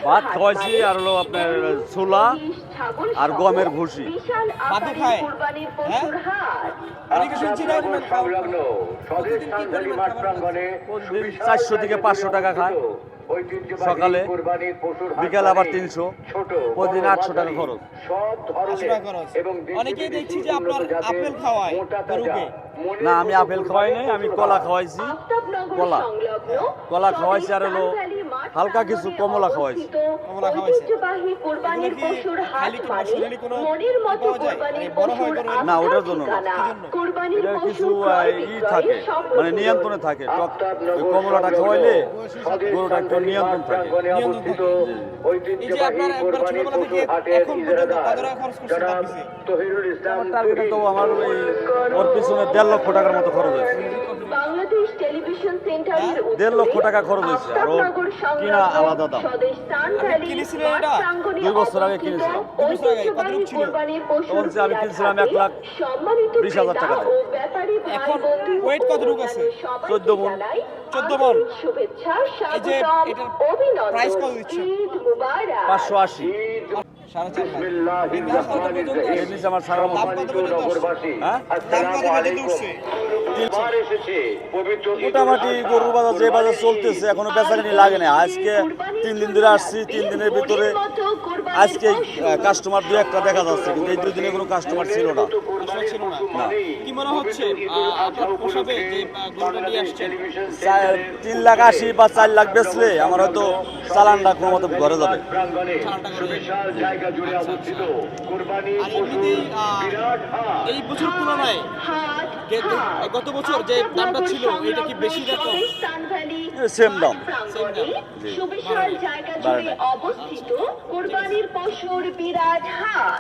ভাত খাওয়াইছি আর হলো আপনার ছোলা আর গমের ভুসি। ভাতও খায়? হ্যাঁ? অনেকে শুনছি না এরকম সংলগ্ন স্বদেশ প্রতিদিন কি সান্তালি পরিমাণ মাঠ খাবার প্রাঙ্গণে প্রতিদিন 400 থেকে 500 টাকা খায় সকালে, বিকেল আবার 300, প্রতিদিন 800 টাকা খরচ। সব 800 টাকা খরচ। অনেকেই দেখছি যে আপনার আপেল খাওয়ায় গরুকে। না, আমি আপেল খাওয়াই নাই, আমি কলা খাওয়াইছি। কলা কলা খাওয়াইছি আর হলো হালকা কিছু কমলা খাওয়াইছি। কমলা খাওয়াইছে। এগুলো কি খাইলে কি শরীরে কোনো পাওয়া যায়? মানে বড় হয় গরু এরকম? না, ওটার জন্য না, এটার কিছু থাকে, মানে নিয়ন্ত্রণে থাকে। টক ওই কমলাটা খাওয়াইলে গরুটা একটু নিয়ন্ত্রণ থাকে। এই যে আপনার একবার ছোটবেলা থেকে এখন পর্যন্ত কত টাকা খরচ করছেন তার পিছে? আমার টার্গেটে তো আমার ওর পিছনে 1.5 লক্ষ টাকার মতো খরচ হয়েছে। বাংলাদেশ টেলিভিশন সেন্টারের 1.5 লক্ষ টাকা খরচ হয়েছে, আর ওর কিনা আলাদা দাম। আপনি কিনেছিলেন এটা? 2 বছর আগে কিনেছিলাম। 2 বছর আগে কত রূপ ছিল? তখন যে আমি কিনছিলাম 1,20,000 টাকা দিয়ে। এখন ওয়েট কত রূপ আছে? 14 মণ। 14 মণ। এই যে এটার প্রাইস কত দিচ্ছেন? 580। 4.5 লাখ। এর নিচে আমার সারা দাম কত পর্যন্ত আসছে? হ্যাঁ, দাম কত পর্যন্ত উঠছে? মোটামুটি গরুর বাজার যে বাজার চলতেছে এখনো বেচাকেনি লাগে না। আজকে 3 দিন ধরে আসছি, 3 দিনের ভিতরে আজকে কাস্টমার 2-1টা দেখা যাচ্ছে, কিন্তু এই 2 দিনে কোনো কাস্টমার ছিল না। আসলে ছিল না। না। কি মনে হচ্ছে আপনার পোষাবে যে গরুটা নিয়ে আসছেন? 3,80,000 বা 4 লাখ বেচলে আমার হয়তো চালানটা কোনো মতো ঘরে যাবে। চালানটা করে আর এমনিতেই এই বছর তুলনায় গত বছর যে দামটা ছিল এটা কি বেশি রকম? সেম দাম। সুবিশাল জায়গা জুড়ে অবস্থিত কুরবানির পশুর বিরাট হাট।